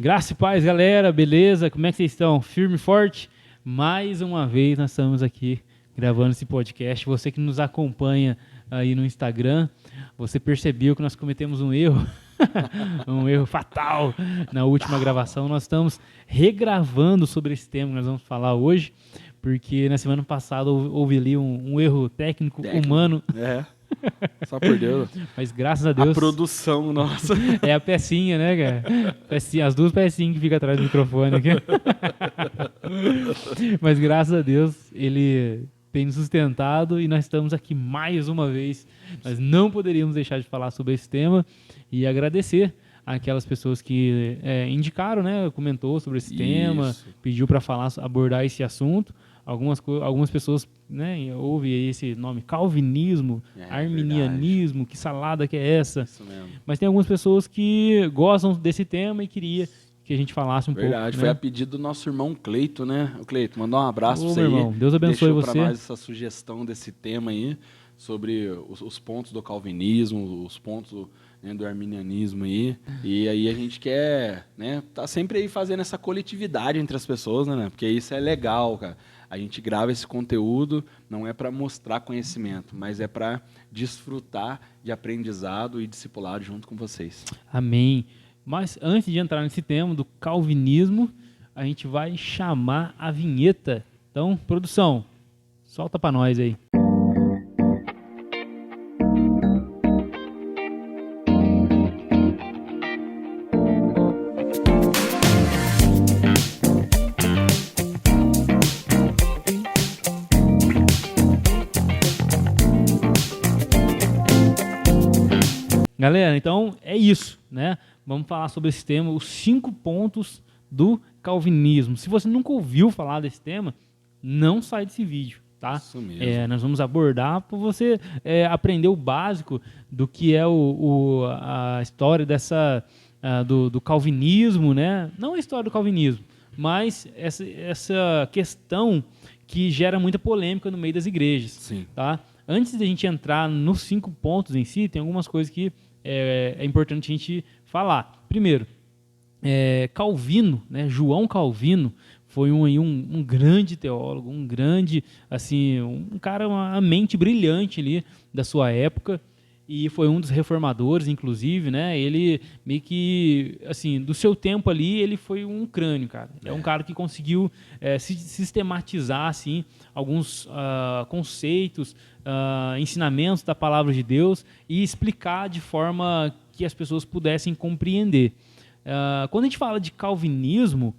Graça e paz, galera, beleza? Como é que vocês estão? Firme e forte? Mais uma vez nós estamos aqui gravando esse podcast. Você que nos acompanha aí no Instagram, você percebeu que nós cometemos um erro, um erro fatal na última gravação. Nós estamos regravando sobre esse tema que nós vamos falar hoje, porque na semana passada houve ali um erro técnico humano. É, só por Deus. Mas graças a Deus... A produção nossa. É a pecinha, né, cara? Pecinha, as duas pecinhas que ficam atrás do microfone aqui. Mas graças a Deus, ele tem nos sustentado e nós estamos aqui mais uma vez. Nós não poderíamos deixar de falar sobre esse tema e agradecer aquelas pessoas que indicaram, né? Comentou sobre esse tema, pediu para falar, abordar esse assunto. Algumas pessoas, né, ouvem esse nome, calvinismo, arminianismo, que salada que é essa? Isso mesmo. Mas tem algumas pessoas que gostam desse tema e queria que a gente falasse um pouco. Verdade, foi a pedido do nosso irmão Cleito, né? O Cleito, mandar um abraço pra você meu irmão, aí. Deus abençoe Deixou você. para nós essa sugestão desse tema aí, sobre os pontos do calvinismo, os pontos, né, do arminianismo aí. E aí a gente quer, né, tá sempre aí fazendo essa coletividade entre as pessoas, né? Porque isso é legal, cara. A gente grava esse conteúdo, não é para mostrar conhecimento, mas é para desfrutar de aprendizado e discipulado junto com vocês. Amém. Mas antes de entrar nesse tema do calvinismo, a gente vai chamar a vinheta. Então, produção, solta para nós aí. Galera, então é isso, né? Vamos falar sobre esse tema, os 5 pontos do calvinismo. Se você nunca ouviu falar desse tema, não sai desse vídeo, tá? Isso mesmo. Nós vamos abordar para você aprender o básico do que é a história do calvinismo, né? Não a história do calvinismo, mas essa questão que gera muita polêmica no meio das igrejas. Sim. Tá? Antes de a gente entrar nos 5 pontos em si, tem algumas coisas que é importante a gente falar. Primeiro, Calvino, né, João Calvino, foi um grande teólogo, um grande, assim, um cara, uma mente brilhante ali da sua época, e foi um dos reformadores, inclusive, né? Ele meio que, assim, do seu tempo ali, ele foi um crânio, cara. É um cara que conseguiu sistematizar, assim, alguns conceitos, ensinamentos da palavra de Deus e explicar de forma que as pessoas pudessem compreender. Quando a gente fala de calvinismo,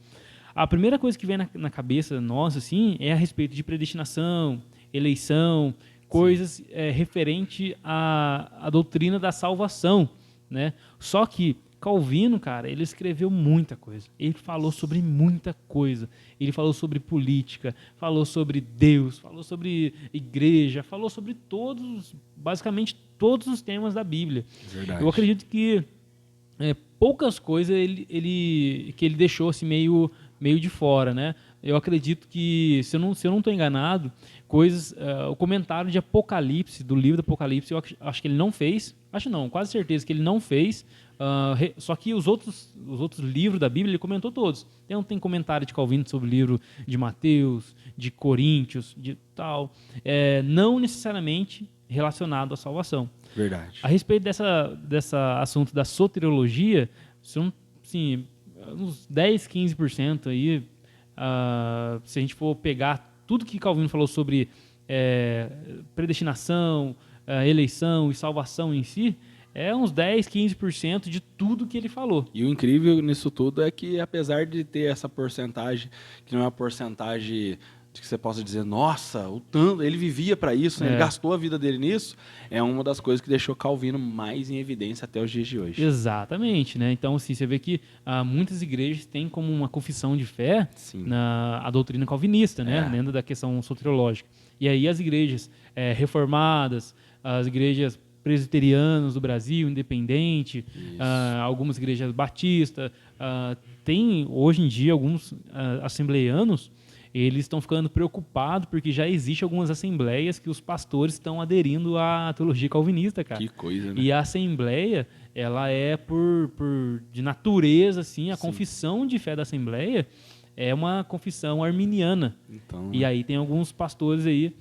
a primeira coisa que vem na cabeça nossa, assim, é a respeito de predestinação, eleição, coisas referente à doutrina da salvação, né? Só que Calvino, cara, ele escreveu muita coisa. Ele falou sobre muita coisa. Ele falou sobre política, falou sobre Deus, falou sobre igreja, falou sobre basicamente todos os temas da Bíblia. Verdade. Eu acredito que poucas coisas que ele deixou assim meio de fora, né? Eu acredito que, se eu não estou enganado, o comentário de Apocalipse, do livro do Apocalipse, eu acho que ele não fez, quase certeza que ele não fez, só que os outros livros da Bíblia ele comentou todos. Então tem comentário de Calvino sobre o livro de Mateus, de Coríntios, de tal, não necessariamente relacionado à salvação. Verdade. A respeito dessa assunto da soteriologia, são, assim, uns 10, 15% aí, se a gente for pegar tudo que Calvino falou sobre predestinação, eleição e salvação em si, é uns 10, 15% de tudo que ele falou. E o incrível nisso tudo é que, apesar de ter essa porcentagem, que não é uma porcentagem de que você possa dizer, nossa, o tanto, ele vivia para isso, né? Ele gastou a vida dele nisso, é uma das coisas que deixou Calvino mais em evidência até os dias de hoje. Exatamente, né? Então, assim, você vê que muitas igrejas têm como uma confissão de fé a doutrina calvinista, né? Dentro da questão soteriológica. E aí as igrejas reformadas, as igrejas presbiterianas do Brasil, independente, algumas igrejas batistas, tem hoje em dia alguns assembleianos, eles estão ficando preocupados porque já existe algumas assembleias que os pastores estão aderindo à teologia calvinista, cara. Que coisa, né? E a assembleia, ela é de natureza, assim, a Sim. confissão de fé da assembleia é uma confissão arminiana. Então, E aí tem alguns pastores aí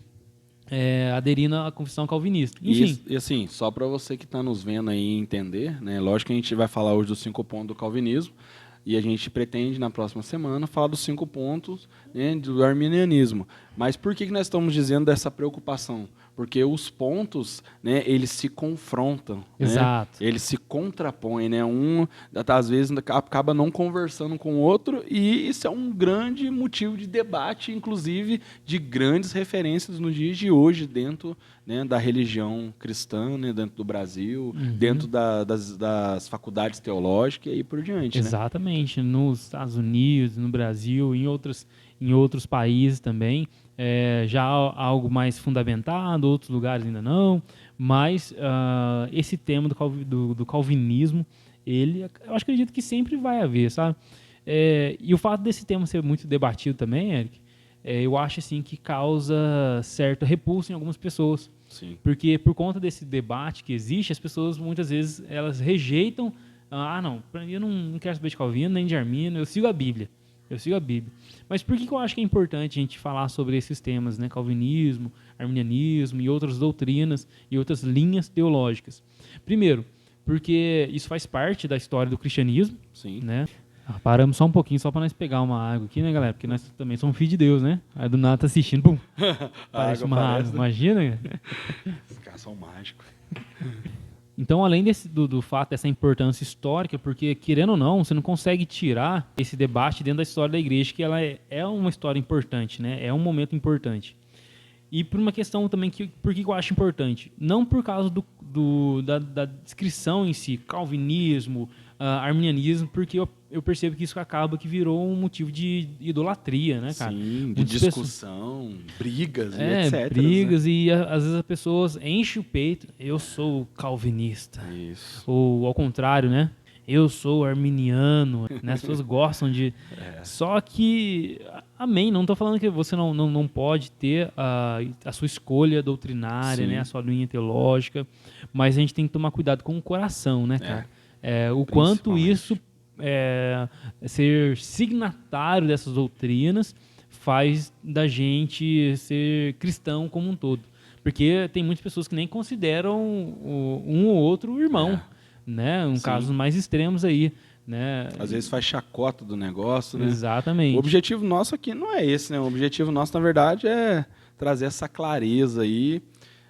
aderindo à confissão calvinista. Enfim. E assim, só para você que está nos vendo aí entender, né? Lógico que a gente vai falar hoje dos 5 pontos do calvinismo e a gente pretende na próxima semana falar dos 5 pontos, né, do arminianismo. Mas por que nós estamos dizendo dessa preocupação? Porque os pontos, né, eles se confrontam, Exato. né? Eles se contrapõem, né? Um, às vezes, acaba não conversando com o outro, e isso é um grande motivo de debate, inclusive de grandes referências nos dias de hoje, dentro, né, da religião cristã, né, dentro do Brasil, dentro das faculdades teológicas e aí por diante. Exatamente. Né? Nos Estados Unidos, no Brasil, em outros países também. Já algo mais fundamentado, outros lugares ainda não, mas esse tema do calvinismo, eu acredito que sempre vai haver, sabe? E o fato desse tema ser muito debatido também, Eric, eu acho assim que causa certa repulsa em algumas pessoas. Sim. Porque por conta desse debate que existe, as pessoas muitas vezes elas rejeitam, não, eu não quero saber de Calvino nem de Armínio, eu sigo a Bíblia. Mas por que eu acho que é importante a gente falar sobre esses temas, né? Calvinismo, arminianismo e outras doutrinas e outras linhas teológicas? Primeiro, porque isso faz parte da história do cristianismo. Sim. Né? Paramos só um pouquinho, só para nós pegar uma água aqui, né, galera? Porque nós também somos filhos de Deus, né? Aí do nada tá assistindo, pum, parece uma água. Imagina? Os caras são mágicos. Então, além do fato dessa importância histórica, porque, querendo ou não, você não consegue tirar esse debate dentro da história da igreja, que ela é uma história importante, né? É um momento importante. E por uma questão também, por que eu acho importante? Não por causa da descrição em si, calvinismo, arminianismo, porque eu percebo que isso acaba que virou um motivo de idolatria, né, cara? Sim, de discussão, brigas e etc. Brigas, né? E às vezes as pessoas enchem o peito, eu sou calvinista. Isso. Ou ao contrário, né? Eu sou arminiano, né? As pessoas gostam de... Só que, amém, não estou falando que você não pode ter a sua escolha doutrinária, né? A sua linha teológica, mas a gente tem que tomar cuidado com o coração, né, cara? O quanto isso, ser signatário dessas doutrinas, faz da gente ser cristão como um todo. Porque tem muitas pessoas que nem consideram um ou outro irmão. Né? Casos mais extremos aí, né? Às vezes faz chacota do negócio, né? Exatamente. O objetivo nosso aqui não é esse, né? O objetivo nosso, na verdade, é trazer essa clareza aí.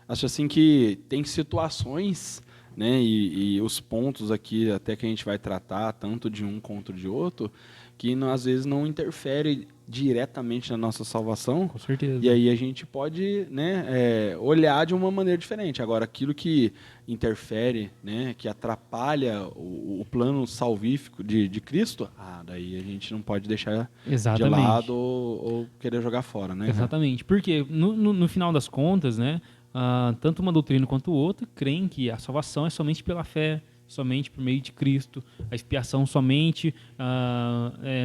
Acho assim que tem situações, né? E os pontos aqui, até que a gente vai tratar, tanto de um quanto de outro, que às vezes não interfere diretamente na nossa salvação. Com certeza. E aí a gente pode, né, olhar de uma maneira diferente. Agora, aquilo que interfere, né, que atrapalha o plano salvífico de Cristo, daí a gente não pode deixar de lado ou querer jogar fora, né? Exatamente. Porque no final das contas, né, tanto uma doutrina quanto outra creem que a salvação é somente pela fé, somente por meio de Cristo, a expiação somente,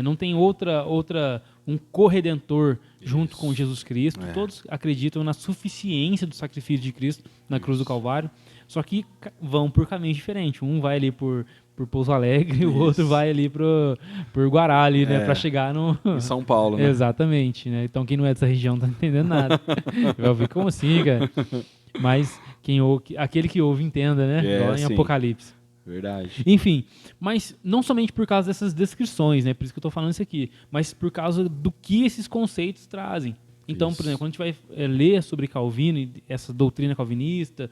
não tem um corredentor junto com Jesus Cristo. Todos acreditam na suficiência do sacrifício de Cristo na cruz do Calvário, só que vão por caminhos diferentes. Um vai ali por Pouso Alegre, o outro vai ali por Guará, ali, né, para chegar em São Paulo, né? Exatamente, né? Então quem não é dessa região não tá entendendo nada. Vai ouvir como assim, cara? Mas aquele que ouve entenda, né? Igual em Apocalipse. Verdade. Enfim, mas não somente por causa dessas descrições, né? Por isso que eu estou falando isso aqui, mas por causa do que esses conceitos trazem. Então, por exemplo, quando a gente vai ler sobre Calvino, essa doutrina calvinista,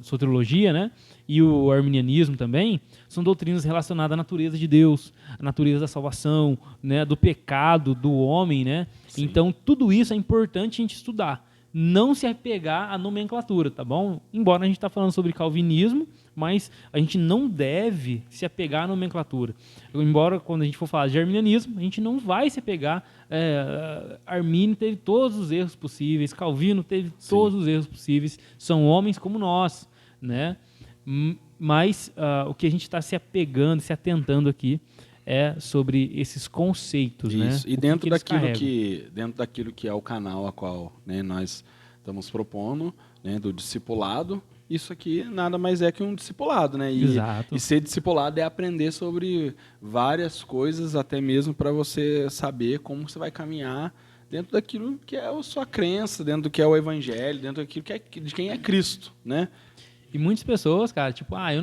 soteriologia, né? E o arminianismo também, são doutrinas relacionadas à natureza de Deus, à natureza da salvação, né? Do pecado, do homem, né? Sim. Então, tudo isso é importante a gente estudar. Não se apegar à nomenclatura, tá bom? Embora a gente está falando sobre calvinismo, mas a gente não deve se apegar à nomenclatura. Embora, quando a gente for falar de arminianismo, a gente não vai se apegar. Armínio teve todos os erros possíveis, Calvino teve todos os erros possíveis, são homens como nós, né? Mas o que a gente está se apegando, se atentando aqui, é sobre esses conceitos, né? Isso. E O dentro eles daquilo carregam. dentro daquilo que é o canal a qual, né, nós estamos propondo, né, do discipulado, isso aqui nada mais é que um discipulado, né? Exato. E ser discipulado é aprender sobre várias coisas, até mesmo para você saber como você vai caminhar dentro daquilo que é a sua crença, dentro do que é o evangelho, dentro daquilo que é de quem é Cristo, né? E muitas pessoas, cara, tipo, eu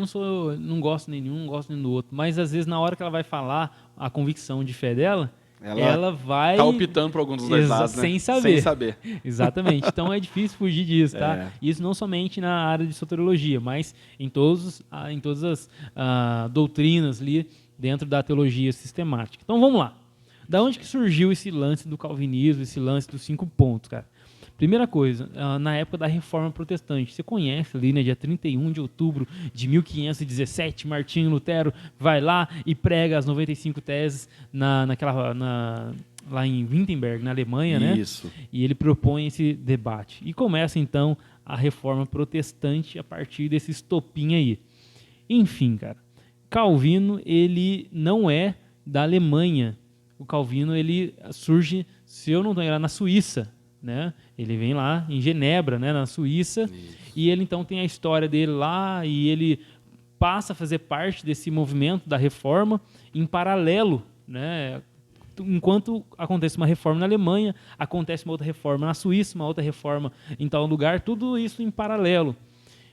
não gosto de nenhum, não gosto nem do outro. Mas às vezes na hora que ela vai falar a convicção de fé dela, ela vai tá optando por alguns dos dois lados, né? sem saber. Sem saber. Exatamente. Então é difícil fugir disso, tá? É. Isso não somente na área de soteriologia, mas em todas as doutrinas ali dentro da teologia sistemática. Então vamos lá. Da onde que surgiu esse lance do calvinismo, esse lance dos 5 pontos, cara? Primeira coisa, na época da Reforma Protestante, você conhece ali, né, dia 31 de outubro de 1517, Martinho Lutero vai lá e prega as 95 teses lá em Wittenberg, na Alemanha, né? Isso. E ele propõe esse debate. E começa, então, a Reforma Protestante a partir desse estopim aí. Enfim, cara, Calvino, ele não é da Alemanha. O Calvino, ele surge, se eu não estou enganado, na Suíça, né? Ele vem lá em Genebra, né, na Suíça, e ele então tem a história dele lá e ele passa a fazer parte desse movimento da reforma em paralelo, né? Enquanto acontece uma reforma na Alemanha, acontece uma outra reforma na Suíça, uma outra reforma em tal lugar, tudo isso em paralelo.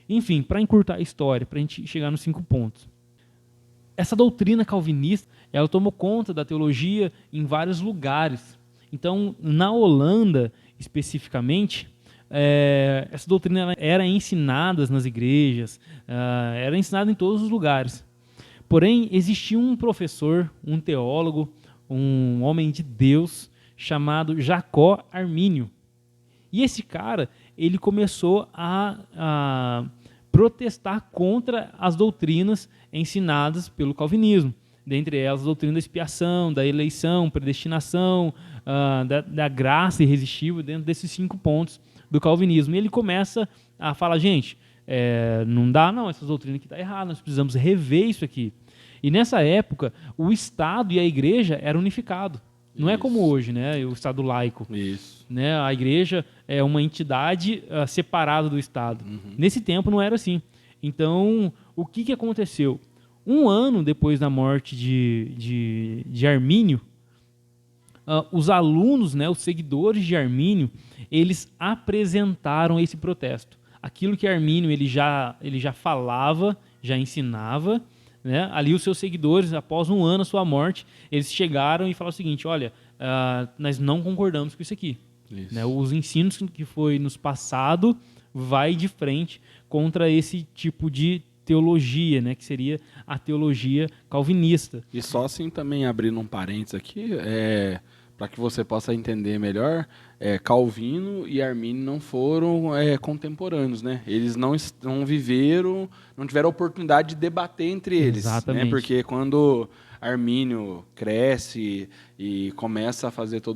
Enfim, para encurtar a história, para a gente chegar nos 5 pontos. Essa doutrina calvinista, ela tomou conta da teologia em vários lugares. Então, na Holanda, especificamente, essa doutrina era ensinada nas igrejas, era ensinada em todos os lugares. Porém, existia um professor, um teólogo, um homem de Deus, chamado Jacó Armínio. E esse cara, ele começou a protestar contra as doutrinas ensinadas pelo calvinismo. Dentre elas, a doutrina da expiação, da eleição, predestinação, da graça irresistível, dentro desses 5 pontos do calvinismo. E ele começa a falar, gente, não dá não, essa doutrina aqui está errada, nós precisamos rever isso aqui. E nessa época, o Estado e a Igreja eram unificados. Não é como hoje, né? O Estado laico. Isso. Né? A Igreja é uma entidade separada do Estado. Uhum. Nesse tempo não era assim. Então, o que aconteceu? Um ano depois da morte de Armínio, os alunos, né, os seguidores de Armínio, eles apresentaram esse protesto. Aquilo que Armínio ele já falava, já ensinava, né? Ali os seus seguidores, após um ano da sua morte, eles chegaram e falaram o seguinte, olha, nós não concordamos com isso aqui. Né? Os ensinos que foi nos passado vai de frente contra esse tipo de teologia, né, que seria a teologia calvinista. E só assim também, abrindo um parênteses aqui, para que você possa entender melhor, Calvino e Armínio não foram contemporâneos, né? Eles não viveram, não tiveram a oportunidade de debater entre eles. Exatamente. Né? Porque quando Armínio cresce e começa a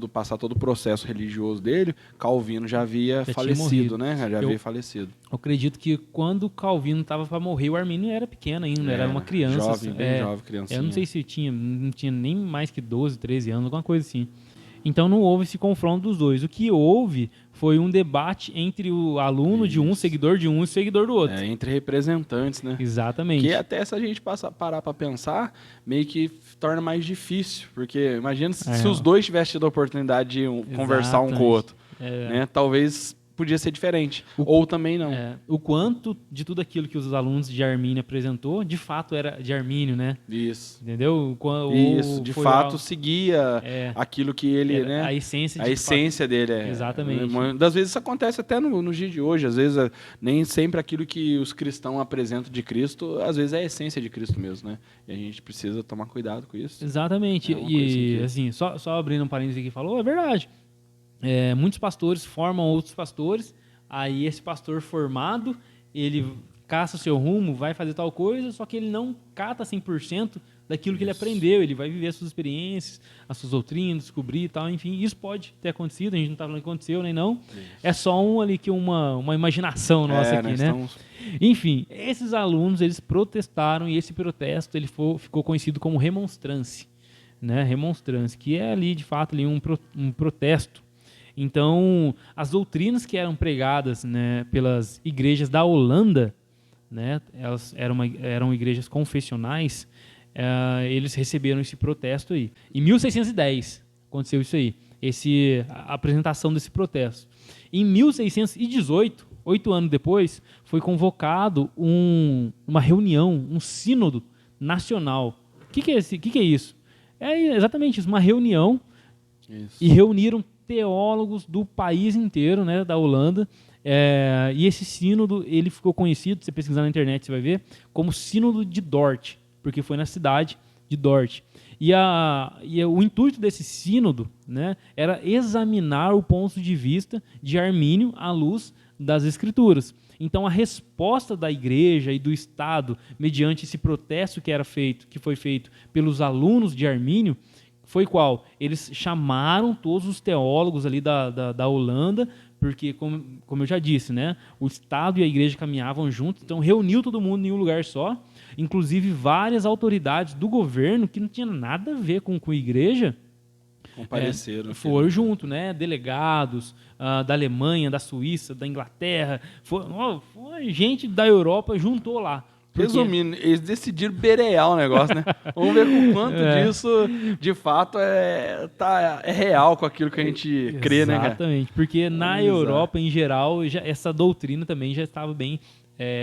passar todo o processo religioso dele, Calvino já havia falecido, né? Já havia falecido. Eu acredito que quando Calvino estava para morrer, o Armínio era pequeno ainda, era uma criança. Jovem, bem jovem, criancinha. Eu não sei se não tinha nem mais que 12, 13 anos, alguma coisa assim. Então não houve esse confronto dos dois. O que houve foi um debate entre o aluno de um, seguidor de um e o seguidor do outro. Entre representantes, né? Exatamente. Que até se a gente parar para pensar, meio que torna mais difícil. Porque imagina se os dois tivessem tido a oportunidade de conversar um com o outro. Né? Talvez podia ser diferente. Ou também não. O quanto de tudo aquilo que os alunos de Armínio apresentou, de fato era de Armínio, né? Isso. Entendeu? Isso, de fato seguia aquilo que ele, né? A essência dele. Exatamente. Das vezes isso acontece até no dia de hoje. Às vezes nem sempre aquilo que os cristãos apresentam de Cristo, às vezes é a essência de Cristo mesmo, né? E a gente precisa tomar cuidado com isso. Exatamente. E assim, só abrindo um parênteses aqui, falou, é verdade. Muitos pastores formam outros pastores, aí esse pastor formado, ele caça o seu rumo, vai fazer tal coisa, só que ele não cata 100% daquilo que ele aprendeu, ele vai viver as suas experiências, as suas doutrinas, descobrir e tal, enfim, isso pode ter acontecido, a gente não está falando que aconteceu nem não, é só uma imaginação nossa aqui, né? Enfim, esses alunos, eles protestaram e esse protesto ele ficou conhecido como remonstrância. né, remonstrância, que é ali, de fato, ali um protesto. Então, as doutrinas que eram pregadas, né, pelas igrejas da Holanda, né, elas eram igrejas confessionais, eles receberam esse protesto aí. Em 1610 aconteceu isso aí, a apresentação desse protesto. Em 1618, 8 anos depois, foi convocado uma reunião, um sínodo nacional. O que é isso? É exatamente isso, uma reunião, e reuniram teólogos do país inteiro, né, da Holanda, e esse sínodo ele ficou conhecido, se você pesquisar na internet você vai ver, como Sínodo de Dort, porque foi na cidade de Dort. E o intuito desse sínodo, né, era examinar o ponto de vista de Armínio à luz das Escrituras. Então, a resposta da igreja e do Estado, mediante esse protesto que foi feito pelos alunos de Armínio, foi qual? Eles chamaram todos os teólogos ali da Holanda, porque, como eu já disse, né, o Estado e a igreja caminhavam juntos, então reuniu todo mundo em um lugar só, inclusive várias autoridades do governo que não tinham nada a ver com a igreja, compareceram. Foram junto, né? Delegados da Alemanha, da Suíça, da Inglaterra, foi gente da Europa juntou lá. Resumindo, eles decidiram berear o negócio, né? Vamos ver o quanto disso, de fato, é real com aquilo que a gente crê, né, cara? Exatamente, porque na Europa, em geral, essa doutrina também já estava bem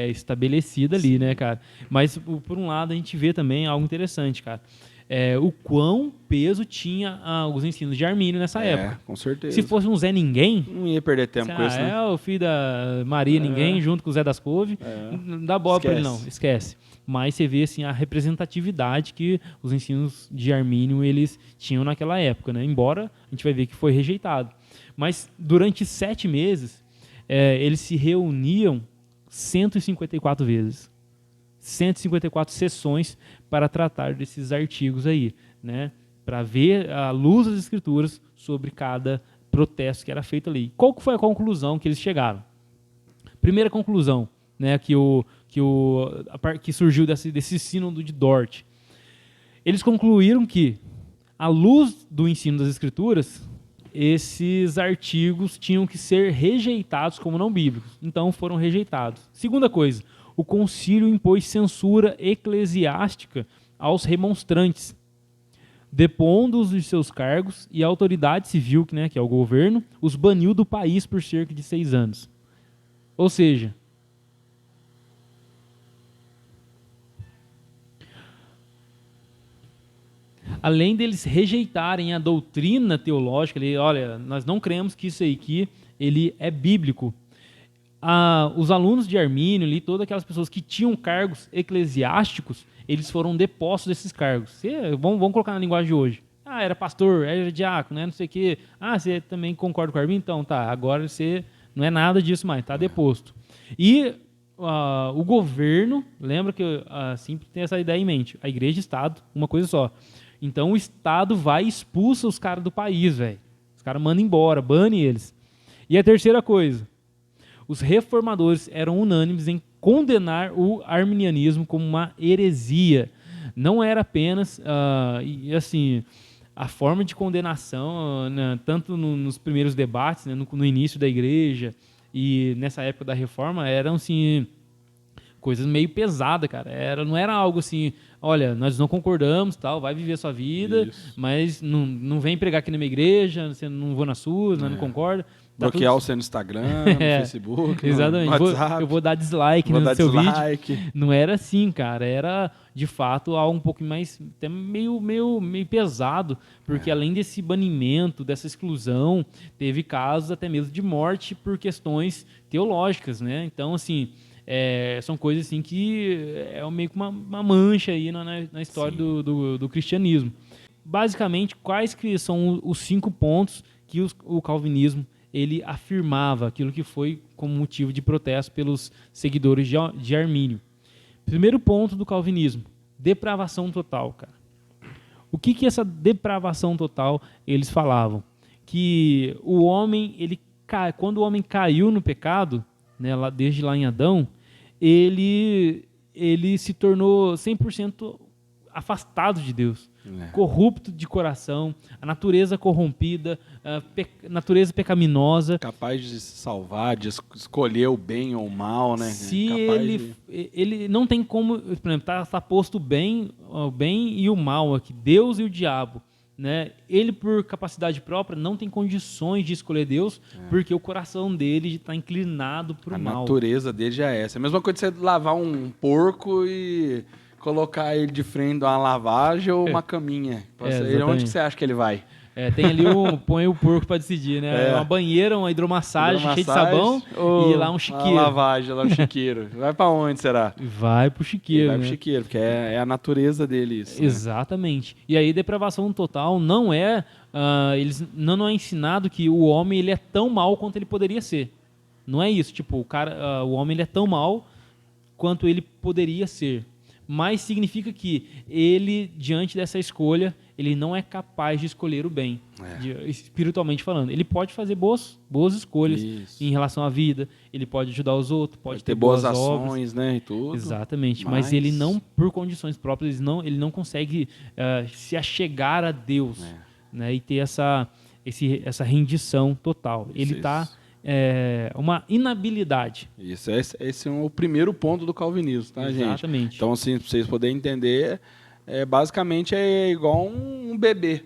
estabelecida ali, né, cara? Mas, por um lado, a gente vê também algo interessante, cara. O quão peso tinha os ensinos de Armínio nessa época. Com certeza. Se fosse um Zé Ninguém... Não ia perder tempo com isso, né? O filho da Maria Ninguém, junto com o Zé das Couve. Não dá bola pra ele, não. Esquece. Mas você vê assim, a representatividade que os ensinos de Armínio eles tinham naquela época, né? Embora a gente vai ver que foi rejeitado. Mas durante 7 meses, eles se reuniam 154 vezes. 154 sessões para tratar desses artigos aí, né? Para ver a luz das Escrituras sobre cada protesto que era feito ali. Qual que foi a conclusão que eles chegaram? Primeira conclusão, né, que surgiu desse sínodo de Dort. Eles concluíram que, à luz do ensino das Escrituras, esses artigos tinham que ser rejeitados como não bíblicos. Então foram rejeitados. Segunda coisa, o concílio impôs censura eclesiástica aos remonstrantes, depondo-os de seus cargos, e a autoridade civil, né, que é o governo, os baniu do país por cerca de 6 anos. Ou seja, além deles rejeitarem a doutrina teológica, olha, nós não cremos que isso aqui ele é bíblico. Os alunos de Armínio, todas aquelas pessoas que tinham cargos eclesiásticos, eles foram depostos desses cargos. Vamos colocar na linguagem de hoje. Era pastor, era diácono, não sei o quê. Você também concorda com o Armínio? Então, tá, agora você não é nada disso mais, está deposto. E o governo, lembra que sempre tem essa ideia em mente, a igreja e o Estado, uma coisa só. Então o Estado vai e expulsa os caras do país, velho. Os caras mandam embora, bane eles. E a terceira coisa, os reformadores eram unânimes em condenar o arminianismo como uma heresia. Não era apenas, a forma de condenação, né, tanto nos primeiros debates, né, no início da igreja e nessa época da reforma, eram assim, coisas meio pesadas, cara. Não era algo assim, olha, nós não concordamos, tal, vai viver a sua vida, mas não vem pregar aqui na minha igreja, você não vou na sua, nós não concorda. Bloquear você no Instagram, no Facebook, exatamente. No WhatsApp. Eu vou dar dislike no seu vídeo. Não era assim, cara. Era, de fato, algo um pouco mais, até meio pesado, porque além desse banimento, dessa exclusão, teve casos até mesmo de morte por questões teológicas, né? Então, assim, são coisas assim que meio que uma mancha aí na história do cristianismo. Basicamente, quais que são os 5 pontos que o calvinismo ele afirmava, aquilo que foi como motivo de protesto pelos seguidores de Armínio. Primeiro ponto do calvinismo, depravação total, cara. O que essa depravação total eles falavam? Que o homem, quando o homem caiu no pecado, né, desde lá em Adão, ele se tornou 100% afastado de Deus, corrupto de coração, a natureza corrompida, a natureza pecaminosa. Capaz de se salvar, de escolher o bem ou o mal, né? Se ele não tem como, por exemplo, tá posto o bem e o mal aqui, Deus e o diabo. Né? Ele, por capacidade própria, não tem condições de escolher Deus, porque o coração dele está inclinado para o mal. A natureza dele já é essa. É a mesma coisa de você lavar um porco e colocar ele de frente de uma lavagem ou uma caminha. Onde que você acha que ele vai? Tem ali põe o porco para decidir, né? Uma banheira, uma hidromassagem cheia de sabão e lá um chiqueiro. Uma lavagem, lá um chiqueiro. Vai para onde, será? Vai pro chiqueiro, vai pro chiqueiro, porque é a natureza dele isso. Exatamente. Né? E aí depravação total não é... não é ensinado que o homem ele é tão mal quanto ele poderia ser. Não é isso. Tipo, o homem ele é tão mal quanto ele poderia ser. Mas significa que ele, diante dessa escolha, ele não é capaz de escolher o bem, espiritualmente falando. Ele pode fazer boas escolhas em relação à vida, ele pode ajudar os outros, pode ter boas ações, obras, né, e tudo. Exatamente, mas ele não, por condições próprias, ele não consegue se achegar a Deus, né, e ter essa rendição total. Ele está... uma inabilidade. Isso, esse é o primeiro ponto do calvinismo, tá, gente? Exatamente. Então, assim, para vocês poderem entender, basicamente é igual um bebê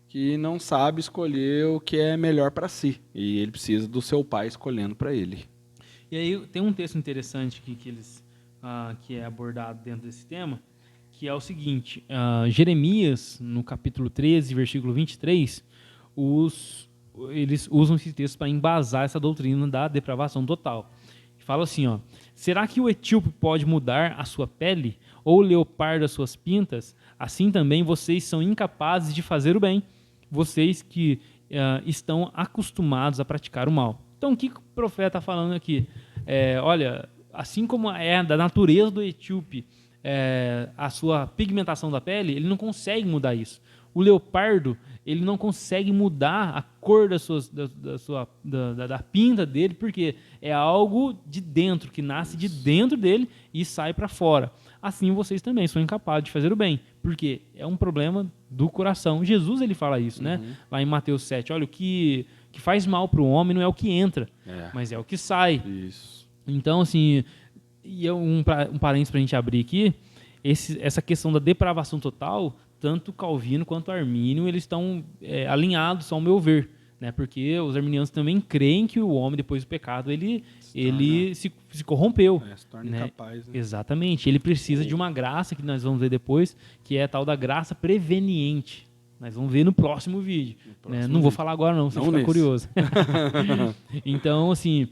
que não sabe escolher o que é melhor para si. E ele precisa do seu pai escolhendo para ele. E aí tem um texto interessante que é abordado dentro desse tema, que é o seguinte, Jeremias, no capítulo 13, versículo 23, eles usam esse texto para embasar essa doutrina da depravação total. Fala assim, ó: será que o etíope pode mudar a sua pele ou o leopardo as suas pintas? Assim também vocês são incapazes de fazer o bem, vocês que estão acostumados a praticar o mal. Então o que o profeta está falando aqui? Olha, assim como é da natureza do etíope a sua pigmentação da pele, ele não consegue mudar isso. O leopardo, ele não consegue mudar a cor da pinta dele, porque é algo de dentro, que nasce de dentro dele e sai para fora. Assim vocês também são incapazes de fazer o bem, porque é um problema do coração. Jesus ele fala isso, né? Lá em Mateus 7. Olha, o que faz mal para o homem não é o que entra, mas é o que sai. Isso. Então, assim, e um parênteses para a gente abrir aqui, essa questão da depravação total, tanto Calvino quanto Armínio, eles estão alinhados, ao meu ver, né? Porque os arminianos também creem que o homem, depois do pecado, ele se corrompeu. Se torna né? incapaz. Né? Exatamente. Ele precisa de uma graça, que nós vamos ver depois, que é a tal da graça preveniente. Nós vamos ver no próximo vídeo. Né? Não vou falar agora não, se você ficar curioso. Então, assim,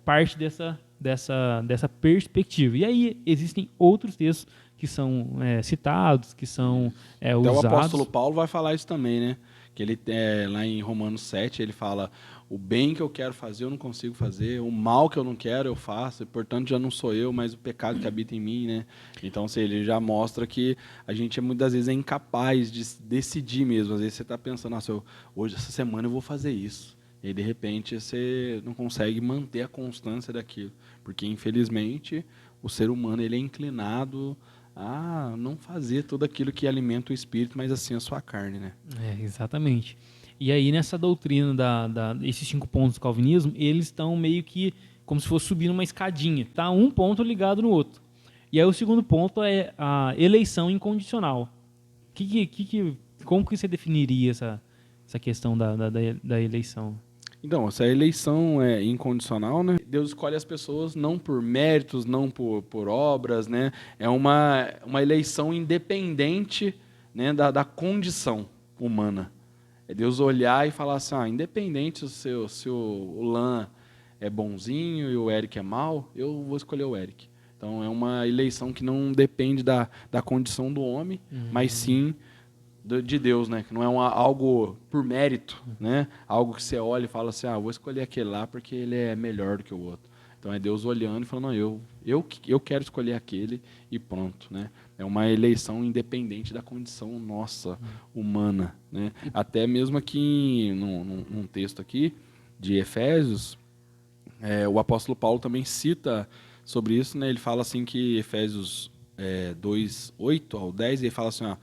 parte dessa perspectiva. E aí existem outros textos que são citados, que são usados. O apóstolo Paulo vai falar isso também, né? Que ele, lá em Romanos 7, ele fala: o bem que eu quero fazer eu não consigo fazer, o mal que eu não quero eu faço, e portanto já não sou eu, mas o pecado que habita em mim, né? Então, ele já mostra que a gente muitas vezes é incapaz de decidir mesmo. Às vezes você está pensando, hoje, essa semana eu vou fazer isso. E de repente você não consegue manter a constância daquilo, porque infelizmente o ser humano ele é inclinado a não fazer tudo aquilo que alimenta o espírito, mas assim a sua carne, né? Exatamente. E aí nessa doutrina esses 5 pontos do calvinismo, eles estão meio que como se fosse subir uma escadinha. Tá um ponto ligado no outro. E aí o segundo ponto é a eleição incondicional. Como que você definiria essa questão da eleição? Então, essa eleição é incondicional, né? Deus escolhe as pessoas não por méritos, não por obras, né? É uma eleição independente, né, da condição humana. É Deus olhar e falar assim, independente se o Lan é bonzinho e o Eric é mau, eu vou escolher o Eric. Então, é uma eleição que não depende da condição do homem, mas sim de Deus, né? Que não é algo por mérito, né? Algo que você olha e fala assim, vou escolher aquele lá porque ele é melhor do que o outro. Então é Deus olhando e falando, não, eu quero escolher aquele e pronto, né? É uma eleição independente da condição nossa, humana, né? Até mesmo aqui num texto aqui de Efésios, o apóstolo Paulo também cita sobre isso, né? Ele fala assim que Efésios 2, 8 ao 10, ele fala assim, ó,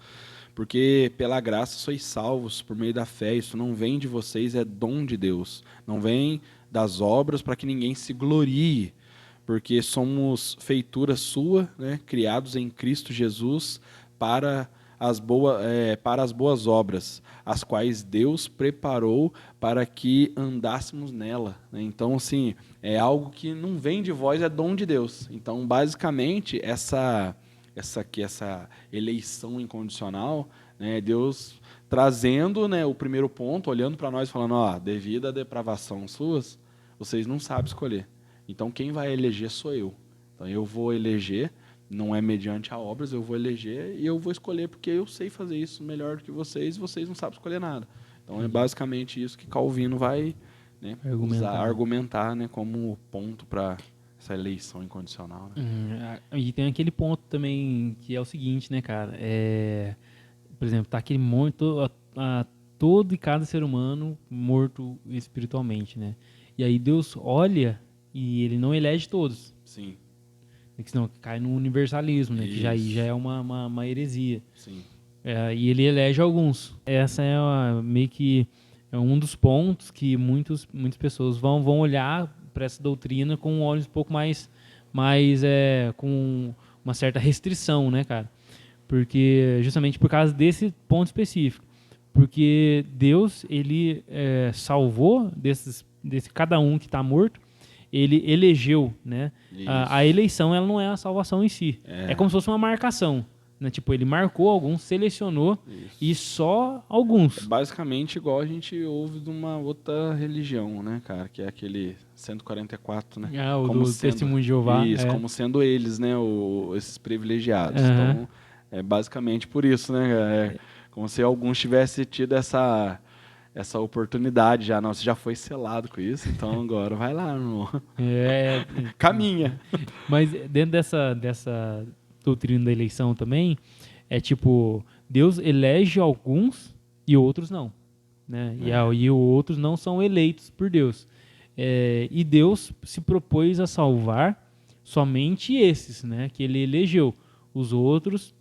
porque pela graça sois salvos por meio da fé, isso não vem de vocês, é dom de Deus, não vem das obras para que ninguém se glorie, porque somos feitura sua, né, criados em Cristo Jesus para as boas obras, as quais Deus preparou para que andássemos nela, né? Então, assim, é algo que não vem de vós, é dom de Deus. Então, basicamente, essa eleição incondicional, né, Deus trazendo, né, o primeiro ponto, olhando para nós, falando, ó, devido à depravação suas, vocês não sabem escolher. Então, quem vai eleger sou eu. Então, eu vou eleger, não é mediante a obras, eu vou eleger e eu vou escolher porque eu sei fazer isso melhor do que vocês e vocês não sabem escolher nada. Então, é basicamente isso que Calvino vai, né, argumentar, né, como ponto para essa eleição incondicional. Né? E tem aquele ponto também que é o seguinte, né, cara? Por exemplo, tá aquele monte, todo e cada ser humano morto espiritualmente, né? E aí Deus olha e ele não elege todos. Sim. Porque senão cai no universalismo, né? Isso. Que já é uma heresia. Sim. E ele elege alguns. Essa meio que é um dos pontos que muitas pessoas vão olhar para essa doutrina com olhos um pouco mais com uma certa restrição, né, cara? Porque justamente por causa desse ponto específico. Porque Deus, ele salvou desse cada um que está morto, ele elegeu, né? A eleição, ela não é a salvação em si. É como se fosse uma marcação. Né? Tipo, ele marcou alguns, selecionou e só alguns. É basicamente igual a gente ouve de uma outra religião, né, cara? Que é aquele 144, né? O como do Testemunho de Jeová. Isso, como sendo eles, né, esses privilegiados. Então, é basicamente por isso, né? É como se alguns tivessem tido essa oportunidade já. Não, você já foi selado com isso, então agora vai lá, meu irmão. Caminha. Mas dentro dessa doutrina da eleição também, é tipo, Deus elege alguns e outros não. Né? E outros não são eleitos por Deus. E Deus se propôs a salvar somente esses, né, que ele elegeu. Os outros,